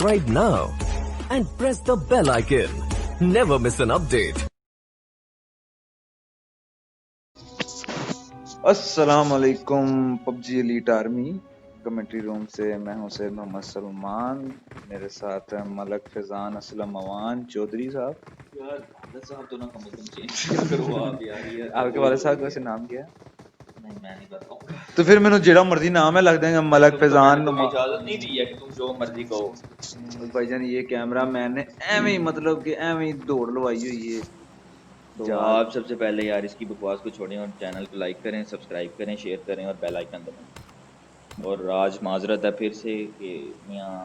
subscribe now and press the bell icon. Never miss an update. अस्सलाम वालेकुम PUBG elite army commentary room से मैं हूं सैयद मोहम्मद सलमान। मेरे साथ है मलक फैजान असलम अवान चौधरी साहब। यार वाले साहब तो ना कम से कम चेंज करो आप यार ये आपके वाले साहब का वैसे नाम क्या है? नहीं मैं नहीं बताऊंगा। तो फिर मैंने जेड़ा मर्जी नाम है लग देंगे मलक फैजान। तुम्हें इजाजत नहीं दी है कि तुम जो मर्जी कहो। भाईजान ये कैमरा मैंने एवं ही मतलब कि एवं ही दौड़ लवाई हुई है। तो जा आप सबसे पहले यार इसकी बकवास को छोड़ें और चैनल को लाइक करें, सब्सक्राइब करें, शेयर करें और बेल आइकन दबाएं। और आज माजरत है फिर से कि मियाँ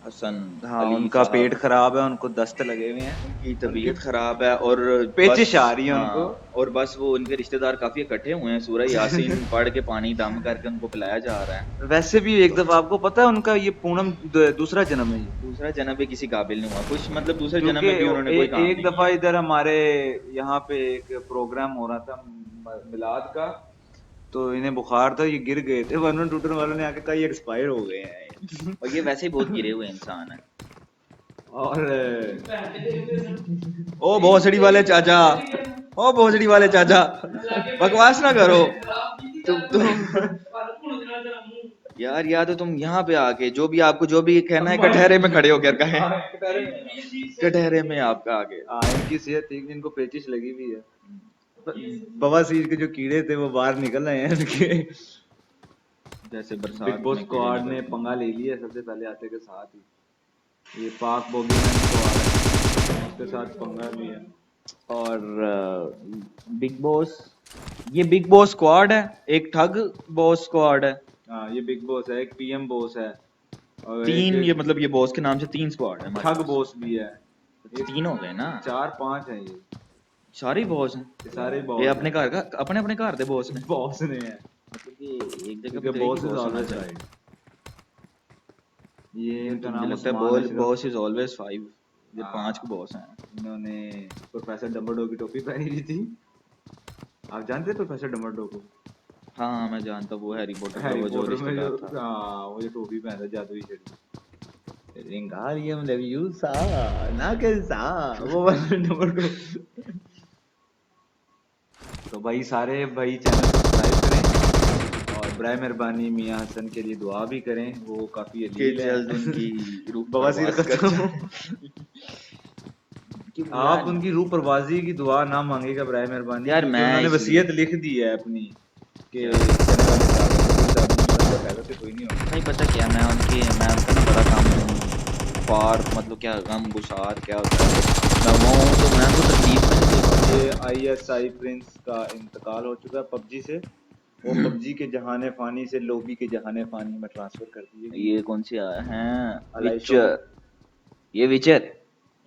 हसन हाँ अली उनका पेट साहब खराब है, उनको दस्त लगे हुए हैं, उनकी तबीयत खराब है और पेचिश बस आ रही है उनको। हाँ और बस वो उनके रिश्तेदार काफी इकट्ठे हुए हैं, सूरह यासीन पढ़ के पानी दम करके उनको पिलाया जा रहा है। वैसे भी एक दफा आपको पता है उनका ये पूनम दूसरा जन्म है ये, दूसरा जन्म भी किसी काबिल नहीं हुआ कुछ, मतलब दूसरे जन्म क्योंकि में भी उन्होंने कोई काम एक नहीं दफा किया। इधर हमारे यहाँ पे एक प्रोग्राम हो रहा था मिलाद का, तो इन्हें बुखार था, ये गिर गए थे, वन टूटन वालों ने आके कहा ये एक्सपायर हो गए हैं। और ये वैसे ही बहुत गिरे हुए इंसान है। और ओ भोसड़ी वाले चाचा, ओ भोसड़ी वाले चाचा बकवास ना करो। तुम यार या तो तुम यहाँ पे आके जो भी आपको जो भी कहना है कटहरे में खड़े होकर कहें, कटहरे में आपका आगे। इनकी सेहत ठीक, इनको पेचिश लगी हुई है, बवासीर के जो कीड़े थे वो बाहर निकल रहे हैं इनके। जैसे बरसात बिग बॉस में कीड़े स्क्वाड ने निकलते हैं। पंगा ले लिया सबसे पहले आते के साथ ही। ये पाक बोगीमैन स्क्वाड है, उसके साथ पंगा भी है। और बिग बॉस, ये बिग बॉस स्क्वाड है, एक ठग बॉस स्क्वाड है। हाँ ये बिग बॉस है, एक पीएम बॉस है और तीन, एक ये मतलब ये बॉस के नाम से तीन स्क्वाड है हमारे ठग पास। बॉस भी है। तीन हो गए ना, 4-5 है ये सारे बॉस हैं। सारे ये बॉस अपने घर का अपने अपने घर दे बॉस ने, बॉस ने है, मतलब कि एक जगह क्योंकि पे तो एक ही बॉस इज बॉस होना ऑलवेज चाहिए। राइट। ये इनका मुझे नाम लगता है Usman Ashraf. Boss is always five, ये हाँ, 5 के बॉस हैं। इन्होंने प्रोफेसर डम्बलडोर की टोपी पहनी हुई थी। आप जानते हैं प्रोफेसर डम्बलडोर को? हाँ मैं जानता हूँ, वो हैरी पॉटर का हैरी वो जो पॉटर में रिश्तेदार जो था। हाँ वो जो टोपी पहनता है जादुई छड़ी, रिंगारियम लेवियोसा ना कैसा वो वाला डम्बलडोर। तो भाई सारे भाई चैनल सब्सक्राइब करें और बराए मेहरबानी मियां हसन के लिए दुआ भी करें, वो काफी कि अलील जल्द है। उनकी रूह बवासीर परवास कर खत्म हो। जाए। कि आप यार उनकी रूह परवाजी की दुआ ना मांगेगा बराए मेहरबानी, यार क्योंकि मैं उन्होंने इसलिए वसीयत लिख दी है अपनी कि क्या चने वाले चावल का फायदा से कोई नहीं होगा। नहीं पता क्या, मैं उनका ना बड़ा काम फार मतलब क्या गम गुसार क्या होता है, मैं वो हूँ तो मैं तो तकलीफ में नहीं देगा। ये आईएसआई प्रिंस का इंतकाल हो चुका है पबजी से, वो पबजी के जहाने फानी से लोबी के जहाने फानी में ट्रांसफर कर दिए गए। ये कौन सी हैं, अलाइशो विचर, ये विचर,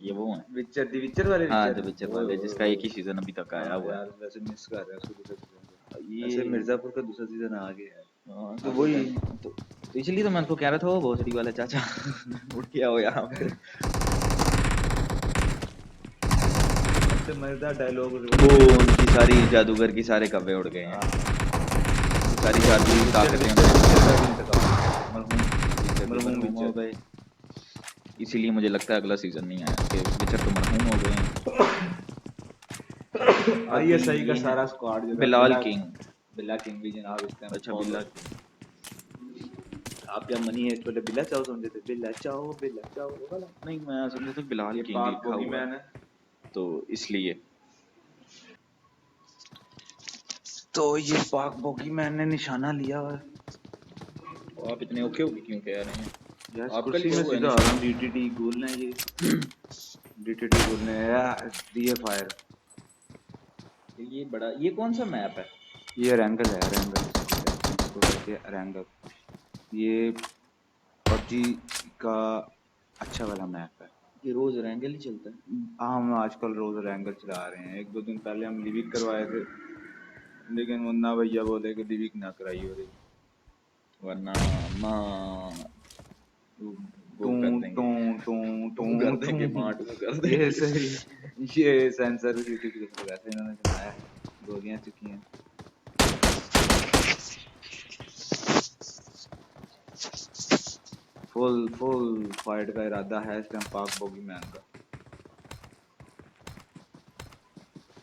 ये वो है। विचर दी विचर वाले हाँ विचर द हैं। विचर ओए वाले, ओए जिसका ओए। एक ही सीजन अभी तक आया हाँ हुआ है। यार वैसे मिस कर रहे हैं उसको दूसरा सीजन। ये ऐसे मिर्जापुर का दूसरा सीजन आ गया है। हाँ, तो वही तो इसलिए तो मैं उनको कह रहा था वो भोसड़ी वाले चाचा उठ के आओ यहाँ पे। सबसे मजेदार डायलॉग वो उनकी सारी जादूगर की सारे कब्बे उड़ गए हैं, सारी जादुई ताकतें मरहूम मरहूम हो विचर। गए। इसीलिए मुझे लगता है अगला सीजन नहीं आया कि विचर तो मरहूम हो गए हैं। आईएसआई का ये सारा है स्क्वाड जो था, बिलाल किंग। बिल्ला किंग भी जनाब इस टाइम अच्छा बहुत बिल्ला हो। आप क्या मनी है इस पहले बिल्ला चाओ समझे थे, बिल्ला चाओ वो वाला। नहीं, मैं समझा था बिलाल ये किंग पाक लिखा हुआ है, बोगीमैन है। तो इसलिए। तो ये पाक बोगीमैन ने निशाना लिया हुआ है। तो आप इतने ओके ओके क्यों कह रहे हैं? यार आपका कुर्सी लिया में हुआ है सीधा आ निशान। रहा हूँ, डीटीटी गोल है ये। डीटीटी गोल ने दिए फायर। ये बड़ा, ये कौन सा मैप है? ये रैंगल है, रैंगल इसको कहते हैं रैंगल। ये पबजी का अच्छा वाला मैप है। ये रोज रैंगल ही चलता है। हम आजकल रोज रैंगल चला रहे हैं, 1-2 दिन पहले हम लिविक करवाए थे, लेकिन मुन्ना भैया बोले कि लिविक ना कराई हो रही, वरना माँ वो टू कर टू देंगे, टू टू टू कर टू। देंगे, माँ टू कर ये देंगे। सही, ये सेंसर यूट्यूब की तरफ से वैसे इन्होंने बनाया है, गोलियां चुकी हैं। फुल फाइट का इरादा है इस टाइम पाक बोगी मैन का।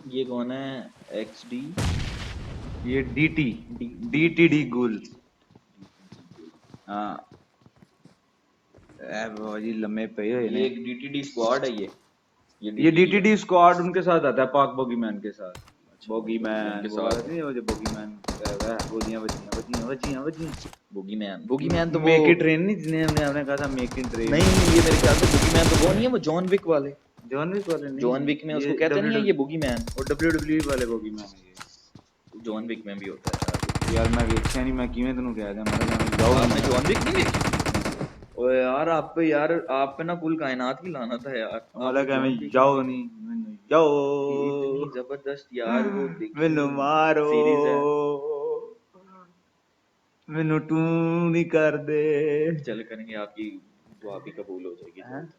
ये कौन है? XD ये DTD गुल। हाँ वो जी लम्बे पे हुए ये ने। एक DTD स्क्वाड है ये ये DTD स्क्वाड उनके साथ आता है, पाक बोगी मैन के साथ। बोगी मैन उनके वो वाला साथ नहीं, वो जो बोगी मैन गोलियां बजियां। बोगी मैन तो वो मेक इट रेन नहीं, जिन्हें हमने कहा था मेक इट रेन। नहीं, ये मेरे ख्याल से बोगी मैन तो वो नहीं है, वो जॉन विक वाले। जॉन विक वाले नहीं, जॉन विक में ये उसको कहते नहीं है ये बोगी मैन। और WWE वाले बोगी मैन है ये। जॉन विक में भी होता है यार मैं वेख्या नहीं, मैं किवें तन्नू कह दिया मैं जाओ। आपने जॉन विक नहीं देखी? ओए यार आप पे ना कुल कायनात की लानत है यार। मतलब आपने मैं जाओ नहीं, मैंने जाओ इतनी जबरदस्त यार वो देखी मैनू मारो सीरीज है। मैनू टू नहीं कर दे। चल करेंगे, आपकी दुआ भी कबूल हो जाएगी हैं? जल्द।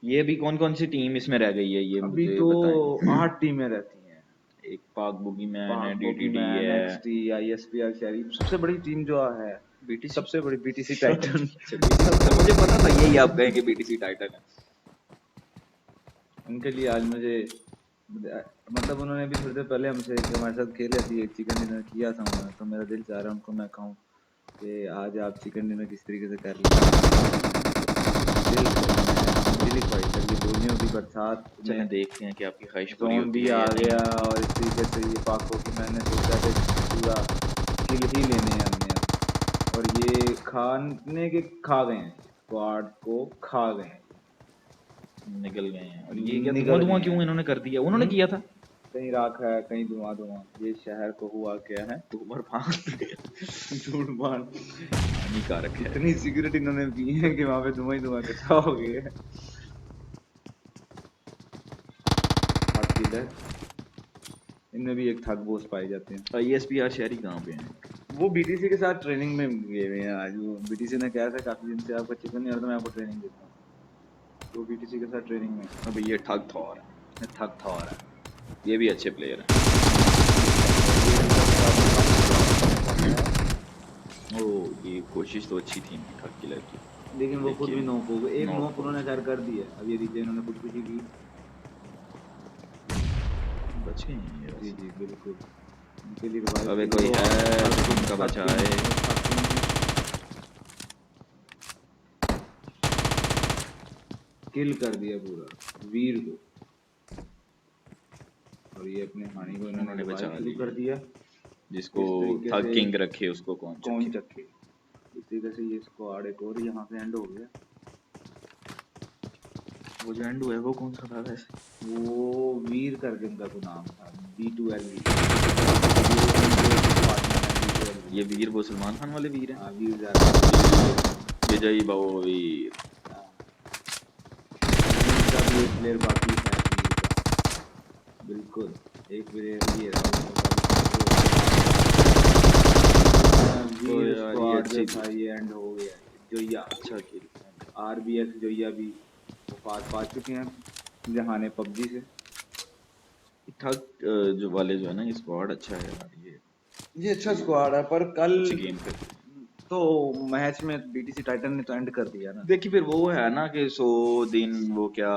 ये भी कौन कौन सी टीम इसमें रह गई है ये अभी मुझे तो बताएं। 8 टीमें रहती हैं। एक पाक बोगी मैन है, पाक बोगी DTD मैन, है, XT, ISPR शहरी, सबसे बड़ी टीम जो है BTC। सबसे बड़ी BTC टाइटन। अच्छा, मुझे पता था यही आप कहेंगे BTC टाइटन है। उनके लिए आज मुझे मतलब उन्होंने भी थोड़ी देर पहले हमसे हमारे साथ खेले थी, एक चिकन डिनर किया था उन्होंने, तो मेरा दिल चाह रहा है उनको मैं कहूँ कि आज आप चिकन डिनर किस तरीके से कर दिल ख्वाहिश है कि गोलियों की बरसात चलें में देखते हैं कि आपकी ख्वाहिश पूरी जोन होती भी है आ या नहीं। गया, और इस तरीके से ये पाको की मैंने सोचा कि पूरा किल ही लेने हैं हमने अब। और ये खाने के खा गए हैं, स्क्वाड को खा गए हैं, निकल गए हैं। और ये क्या निकल धुआं गए धुआं क्यों हैं। इन्होंने कर दिया? उन्होंने किया था। कहीं राख है कहीं धुआं धुआं, ये शहर को हुआ क्या है। धूमर फान झूठ बांध, हानिकारक है। इतनी सिगरेट इन्होंने पी है कि वहां पे धुआं ही धुआं इकट्ठा हो गया है। हाथ किलर, इनमें भी एक थग बोस पाए जाते हैं। ISPR शहरी कहाँ पे हैं? वो BTC के साथ ट्रेनिंग में गए हुए हैं आज। वो BTC ने कहा था काफी दिन से आपका चिकन नहीं आ रहा, तो मैं आपको ट्रेनिंग देता हूँ, तो BTC के साथ ट्रेनिंग में अभी ये ठग थॉर है। थग था। और है ये भी अच्छे प्लेयर हैं। ओ, ये कोशिश तो अच्छी थी इनकी ठग किलर की, लेकिन वो खुद भी लेकिन नॉक हो गए। एक नॉक नॉक हो उन्होंने खैर कर दी है, अब ये नीचे इन्होंने खुदकुशी की। बच गए हैं ये जी वैसे। जी बिल्कुल, उनके लिए रिवाइव अबे के कोई लिए है तो उनका बचा है। किल कर दिया पूरा वीर को, और ये अपने हानि को इन्होंने उन्होंने बचा रिवाइव शुरू लिया। कर दिया। जिसको इस तरीके थग से किंग रखे उसको कौन कौन चखे। चखे, इस तरीके से ये स्क्वाड एक और यहाँ पे एंड हो गया। वो जो एंड हुआ है वो कौन सा था वैसे? वो वीर करके उनका कोई नाम था, B2LV। ये वीर वो सलमान खान वाले वीर हैं। हाँ वीर ज्यादा विजय बाबू वीर। इनका भी एक प्लेयर बाकी है वीर का, बिल्कुल एक प्लेयर ये रहा वीर यार ये स्क्वाड जो अच्छी था ये एंड हो गया। जोया अच्छा खेल। RBX जोया भी वफात पा चुके हैं जहाने PUBG से। ठग जो वाले जो है ना, ये स्क्वाड अच्छा है यार। ये अच्छा स्क्वाड है, पर कल अच्छी गेम करते हैं। तो मैच में BTC टाइटन ने तो एंड कर दिया ना। देखिए फिर वो है ना कि 100 दिन वो क्या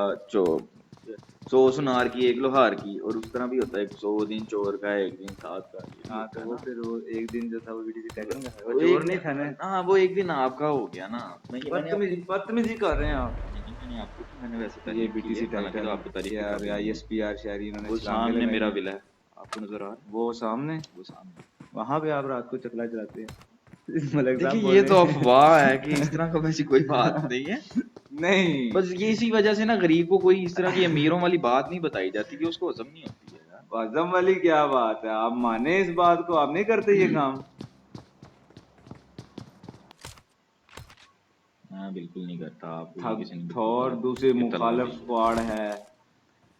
100 सुनार की एक लोहार की, और उस तरह भी होता है 100 दिन चोर का एक दिन साथ का। ये भी हाँ होता तो है वो ना। फिर वो एक दिन जो था वो BTC टाइटन का था, वो वो एक चोर नहीं था ना। दिन, हाँ वो एक दिन आपका हो गया ना। बदतमीजी कर रहे हैं आप। नहीं, मैंने आपको की, मैंने वैसे ये तारीफ की है, BTC हालांकि तो टाइटन आपकी तारीफ के यार काबिल नहीं है। ISPR शहरी इन्होंने वो छलांगे सामने लगाई मेरा हैं। विला है, आपको नजर आ रहा है? वो सामने वो सामने। वहां पे आप रात को चकला चलाते हैं। मलिक साहब देखिए बोल ये रहे तो हैं। अफवाह है कि इस तरह का वैसी कोई बात नहीं है। नहीं, बस ये इसी वजह से ना गरीब को कोई इस तरह की अमीरों वाली बात नहीं बताई जाती कि उसको हजम नहीं होती है यार। आजम वाली क्या बात है, आप माने इस बात को, आप नहीं करते ये काम। हाँ बिल्कुल नहीं करता, आपको भी थग किसी ने बिल्कुल थॉर कहा दूसरे कि तलवा मुखालिफ नहीं है। स्क्वाड है,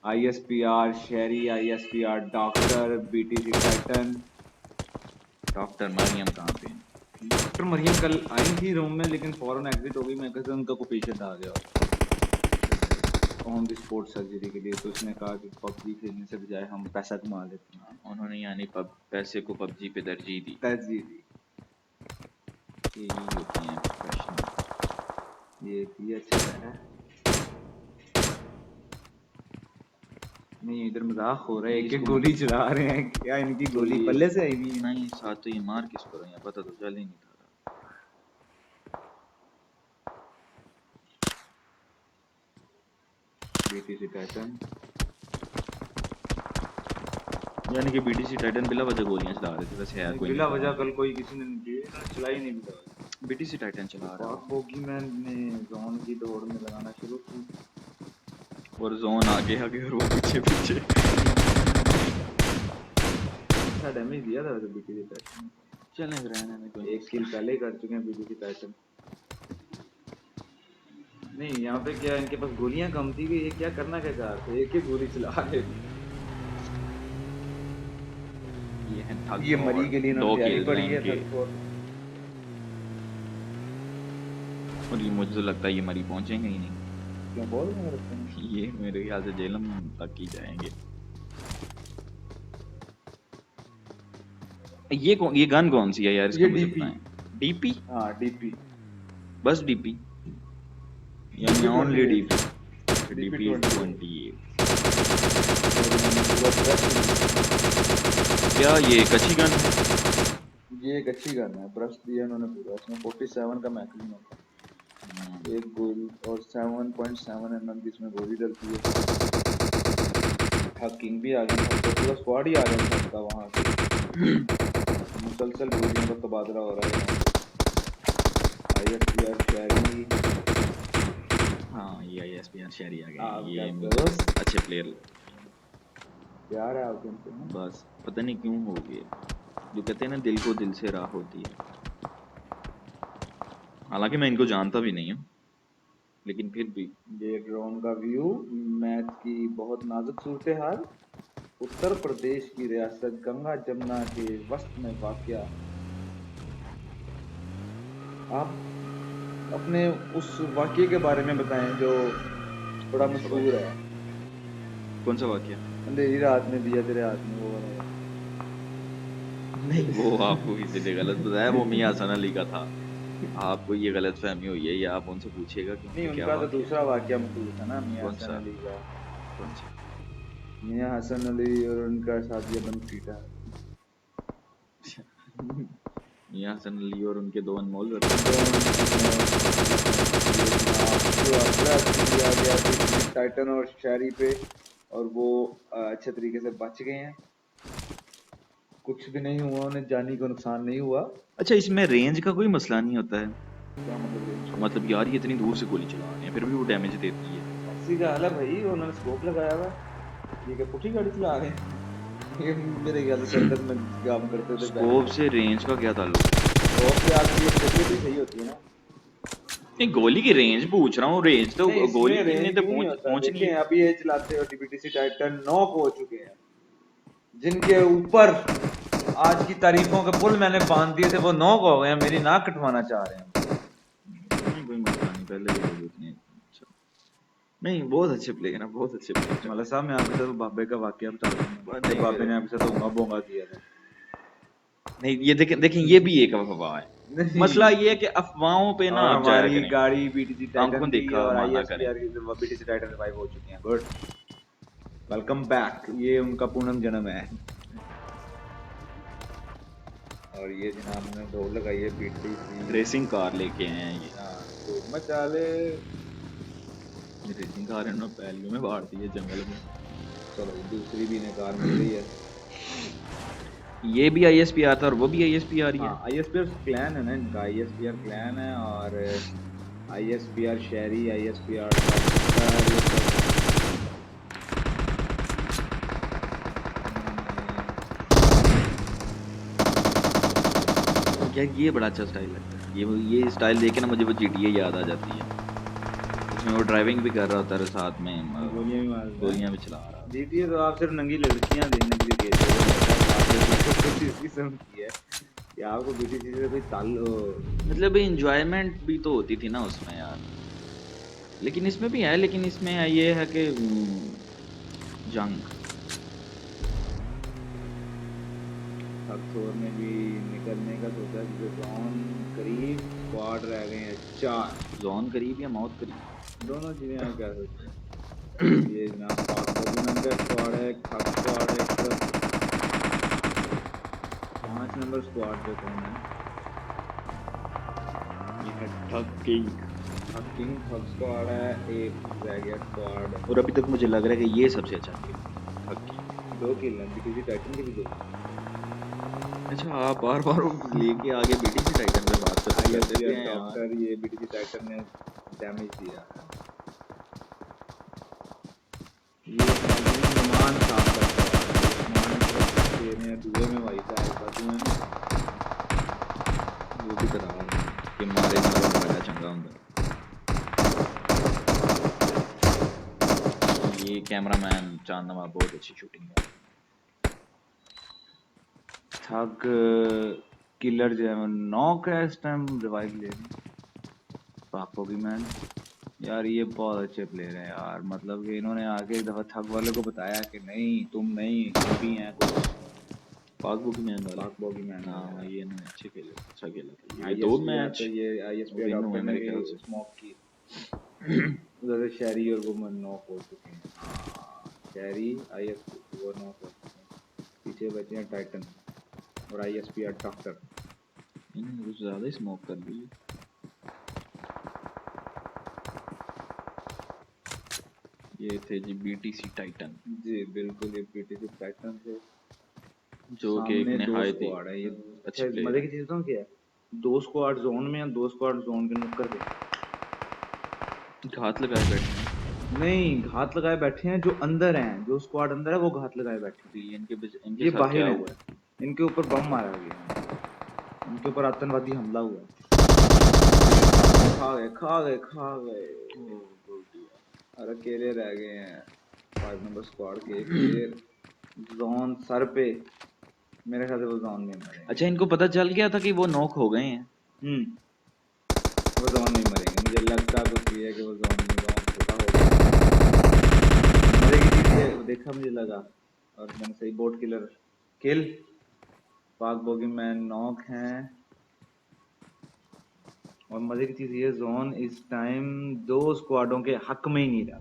ISPR शहरी, ISPR doctor, BTC Titan. Doctor Maryam कहाँ पे है? डॉक्टर मरियम कल आई थी रूम में, लेकिन फौरन एग्जिट हो गई। मैं कहता उनका कोई पेशेंट आ गया ऑन द स्पॉट सर्जरी के लिए, तो उसने कहा कि PUBG खेलने से बजाय हम पैसा कमा लेते हैं। उन्होंने यानी पैसे को PUBG पे तरजीह दी। तरजीह दी। यही होते हैं प्रोफेशनल। ये अच्छा है। नहीं इधर मजाक हो रहा है, एक एक गोली चला रहे हैं, क्या इनकी गोली पल्ले से आई हुई है? नहीं साथ तो ये मार किस पर है पता तो चल ही नहीं था। बीटीसी टाइटन, यानी कि बीटीसी टाइटन बिला वजह गोलियां चला रहे थे, वैसे है कोई बिला वजह कल कोई किसी ने नहीं की, चलाई नहीं बिला वजह। बीटीसी टाइटन चला रहा पाक बोगी मैन ने जोन की दौड़ में लगाना शुरू की, और जोन आगे आगे और वो पीछे पीछे। अच्छा डैमेज दिया था वैसे बीटीसी टाइटन ने। चलें फिर रहने में कोई एक किल पहले ही कर चुके हैं बीटीसी टाइटन। नहीं यहाँ पे क्या इनके पास गोलियां कम थी कि ये क्या करना क्या चाह रहे थे, एक ही गोली चला रहे थे। ये है ठग ये और मरी के लिए दो इन्होंने तैयारी kills पड़ी हैं है इनके। Third fourth. और ये मुझे तो लगता है ये मरी पहुंचेंगे ही नहीं, क्यों बोल रहे हैं? ये मेरे ख्याल से जेलम तक ही जाएंगे। ये गन कौन सी है यार, इसका ये मुझे DP। बताएं। डीपी, हाँ डीपी, बस डीपी यानी ओनली डीपी। डीपी 28। 28। क्या ये कच्ची गन है? ये एक अच्छी गन है, ब्रश दिया इन्होंने पूरा, इसमें 47 का मैगजीन होता है, एक गोली और 7.7 mm की इसमें गोली डलती है। किंग भी आ गया था, तो पूरा स्क्वाड ही आ गया था सबका वहाँ से। मुसलसल गोलियों का तबादला हो रहा है। ISPR शहरी, हाँ ये ISPR शहरी आ गए, आपका ये मुझे दोस्त अच्छे प्लेयर प्यार है आपके उनसे ना? बस पता नहीं क्यों हो गए, जो कहते हैं ना दिल को दिल से राह होती है। हालांकि मैं इनको जानता भी नहीं हूँ, लेकिन फिर भी ये ड्रोन का व्यू, मैच की बहुत नाजुक सूरत हाल। उत्तर प्रदेश की रियासत गंगा जमुना के वस्त में वाक़या। आप अपने उस वाक़ये के बारे में बताएं जो बड़ा मशहूर है। कौन सा वाक्य? अंधेरी रात में दिया तेरे हाथ में, वो वाला। नहीं वो आपको किसी ने गलत बताया, वो मियां हसन अली का था। आपको ये गलत फहमी हुई है, या आप उनसे पूछिएगा कि नहीं उनका क्या उनका तो वाक्य है। दूसरा वाक़या मशहूर था ना, मियां कौन हसन सा? अली का। कौन सा? मियां हसन अली और उनका साथिया बन पीटा। मियां हसन अली और उनके दो अनमोल रत्न। दिया गया टाइटन और शहरी पे, और वो अच्छे तरीके से बच गए हैं, कुछ भी नहीं हुआ उन्हें, जानी को नुकसान नहीं हुआ। अच्छा इसमें रेंज का कोई मसला नहीं होता है? क्या मतलब? मतलब यार ये इतनी दूर से गोली चला रहे हैं फिर भी वो डैमेज देती है। अस्सी का हाल है भाई, उन्होंने स्कोप लगाया हुआ है। ये क्या पुठी गाड़ी चला रहे हैं? ये मेरे ख्याल से सेंटर में काम करते थे स्कोप से रेंज का क्या ताल्लुक? स्कोप से आपकी एक जगह भी सही होती है ना। नहीं गोली की रेंज पूछ रहा हूँ, रेंज तो नहीं गोली इसमें कितने रेंज तक भी नहीं होता, पहुंचनी देखें है। अभी ये चलाते हो डीबीटीसी टाइटन नॉक हो चुके हैं, जिनके ऊपर आज की तारीखों के पुल मैंने बांध दिए थे वो नॉक हो गए हैं, मेरी नाक कटवाना चाह रहे हैं। नहीं कोई मसला नहीं, पहले भी लोग इतने अच्छा नहीं, बहुत अच्छे प्लेयर हैं, बहुत अच्छे प्लेयर मौला साहब मैं आपके साथ बाबे का वाकया बता दूं, नहीं, बाबे ने आपके साथ ओंगा बोंगा किया था। नहीं ये देखें देखें ये भी एक अफवाह है। नहीं। मसला ये है कि अफवाहों पे ना और आप जाया हमारी करें, गाड़ी बीटीसी टाइटन आंखों की देखा और माना करें। ISPR की बीटीसी टाइटन रिवाइव हो चुके हैं। गुड, वेलकम बैक, ये उनका पूनम जन्म है। और ये जनाब ने दौड़ लगाई है बीटीसी रेसिंग कार लेके आए हैं ये। तो मचा ले। रेसिंग कार इन्होंने पहलियों में बांट दी है जंगल में। चलो दूसरी भी इन्हें कार मिल रही है। ये भी ISPR था और वो भी ISPR ही है। हाँ ISPR क्लैन है ना इनका, ISPR क्लैन है, और ISPR शहरी, ISPR यार ये बड़ा अच्छा स्टाइल लगता है, ये स्टाइल देख के ना मुझे वो GTA याद आ जाती है। इसमें वो ड्राइविंग भी कर रहा होता है साथ में गोलियां भी मार रहा है। गोलियां भी चला रहा है। GTA तो आप सिर्फ नंगी लड़कियां देखने के लिए कहते हो, कुछ इस किस्म की है कि आपको BTC से कोई ताल्लुक। मतलब इंजॉयमेंट भी तो होती थी ना उसमें यार, लेकिन इसमें भी है, लेकिन इसमें ये है कि जंग थोर ने भी निकलने का सोचा कि जोन करीब, स्क्वाड रह गए हैं 4। जोन करीब या मौत करीब? दोनों चीजें आप कह सकते हैं। ये ना पाक बॉबीमैन का स्क्वाड है, थग स्क्वाड है, एक तरफ 5 नंबर स्क्वाड पे कौन है? ये है ठग किंग। किंग थग स्क्वाड है, एक रह गया स्क्वाड। और अभी तक मुझे लग रहा है कि ये सबसे अच्छा किल है, ठग किंग। 2 किल हैं, बीटीसी टाइटन के भी 2। अच्छा, आप बार बार लेके आगे बीटीसी टाइटन पे बात कर देते हैं यार। डॉक्टर, ये बीटीसी टाइटन ने डैमेज दिया है। ये नुमान साफ करता है, नुमान दे रहे हैं दुए में, वाई का बाजू में वो भी करा रहा है कि मारे नालों बड़ा चंगा हुंदा। ये कैमरामैन चांद नवाब बहुत अच्छी शूटिंग है। थग किलर जो है वो नॉक है, इस टाइम रिवाइव ले रहे हैं। पाक बॉबीमैन, यार ये बहुत अच्छे प्लेयर हैं यार, मतलब कि इन्होंने आके एक दफा थग वाले को बताया कि नहीं तुम नहीं, हम भी हैं कुछ। पाक बॉबीमैन वाले। पाक बॉबीमैन वाले हाँ, ये इन्होंने अच्छे खेले, अच्छा खेला। ये 2 आईएसपी मैच तो ये आईएसपी विन डॉक्टर हुए ने मेरे भी ख्याल से। स्मोक की। उधर से शेरी और वो नॉक हो चुके हैं। हाँ, शेरी आईएसपी वो नॉक हो चुके हैं, पीछे बचे हैं टाइटन और आईएसपी डॉक्टर। इन्होंने कुछ ज्यादा ही स्मोक कर ली। ये थे जी बीटीसी टाइटन, जी बिल्कुल, ये बीटीसी टाइटन से जो कि एक सामने 2 निहायत ही स्क्वाड है। ये अच्छे अच्छा प्लेयर मजे है। की चीज तो क्या है, 2 स्क्वाड जोन में है, 2 स्क्वाड जोन के नुक्कर पे। घात लगाए बैठे हैं। नहीं, घात लगाए बैठे हैं जो अंदर हैं, जो स्क्वाड अंदर है वो घात लगाए बैठे हैं। तो ये इनके ये साथ क्या बाहर हैं, हुआ है? इनके ऊपर बम मारा गया है, इनके ऊपर आतंकवादी हमला हुआ है। खा गए खा गए खा गए, और अकेले रह गए हैं 5 नंबर स्क्वाड के एक प्लेयर। जोन सर पे, मेरे ख्याल से वो जोन में मरेंगे। अच्छा, इनको पता चल गया था कि वो नॉक हो गए हैं। वो जोन में मरेंगे, मुझे लगता कुछ ये है कि वो जोन छोटा हो गया। मरेगी चीज ये देखा मुझे लगा, और मैंने सही बोट किलर किल। पाक बॉगीमैन नॉक हैं, और मजे की चीज ये जोन इस टाइम 2 स्क्वाडों के हक में ही नहीं रहा।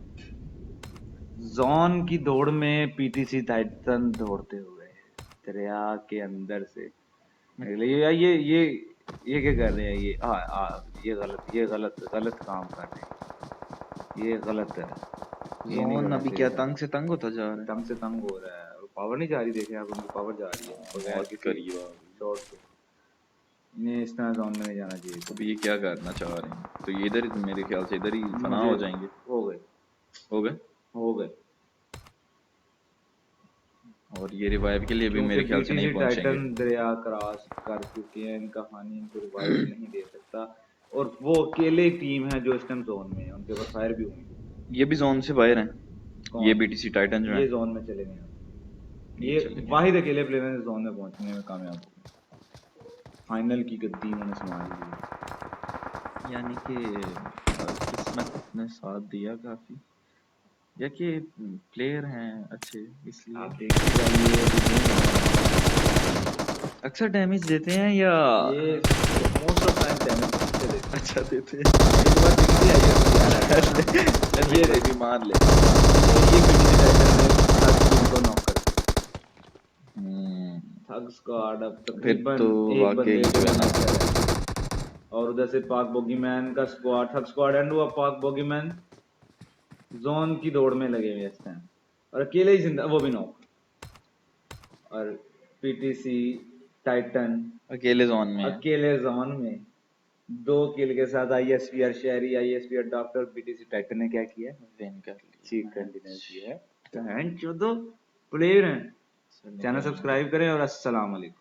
जोन की दौड़ में पीटीसी टाइटन दौड़ते हुए दरिया के अंदर से निकले। ये क्या कर रहे हैं ये? ये गलत काम कर रहे हैं, ये गलत है, ये नहीं जोन करना अभी चाहिए क्या था। तंग से तंग होता जा रहा है। तंग से तंग हो रहा है, और पावर नहीं जा रही, देखे आप उनकी पावर जा रही है बगैर मौत किसी करिए आप। शॉट के। इन्हें इस तरह जोन में नहीं जाना चाहिए था। अब ये क्या करना चाह रहे हैं? तो ये इधर ही, मेरे ख्याल से इधर ही फना मुझे हो जाएंगे। हो गए हो गए। हो गए और ये रिवाइव के लिए भी क्योंकि मेरे ख्याल से नहीं बीटीसी पहुंचेंगे। टाइटन दरिया क्रॉस कर चुके हैं, इनका हानि इनको रिवाइव नहीं दे सकता। और वो अकेले टीम है जो इस टाइम जोन में है, उनके ऊपर फायर भी हुई। ये भी जोन से बाहर हैं। ये कौन? बीटीसी टाइटन जो है, ये जोन में चले गए, ये ये चले गए। वाहिद अकेले प्लेयर हैं जोन में पहुंचने में कामयाब हो गए। फाइनल की गद्दी उन्होंने संभाल ली। यानी कि किस्मत ने साथ दिया काफी, या कि प्लेयर हैं अच्छे इसलिए। आप देखते जाइए, अक्सर डैमेज देते हैं या ये मोस्ट ऑफ टाइम डैमेज अच्छे देते हैं। अच्छा देते हैं। एक बार दिखती है ये यार, चलिए ये भी मान ले। ये बीटीसी टाइटन ने हर टीम को नॉक कर दिया। हम्म, थग स्क्वाड अब फिर तकरीबन तो एक वाकई बंदे जो पे है ना, नजर है। और उधर से पाक बोगीमैन का स्क्वाड, थग स्क्वाड एंड हुआ, पाक बोगीमैन जोन की दौड़ में लगे हुए इस टाइम, और अकेले ही जिंदा, वो भी नॉक। और पीटीसी टाइटन अकेले जोन में है। अकेले जोन में 2 किल के साथ आईएसपी और शेरी, आईएसपी और डॉक्टर, पीटीसी टाइटन ने क्या किया? विन कर लिया चिकन डिनर मैच। किया है। तो हैं 14 प्लेयर हैं। चलिए चैनल यार। सब्सक्राइब करें और अस्सलाम वालेकुम।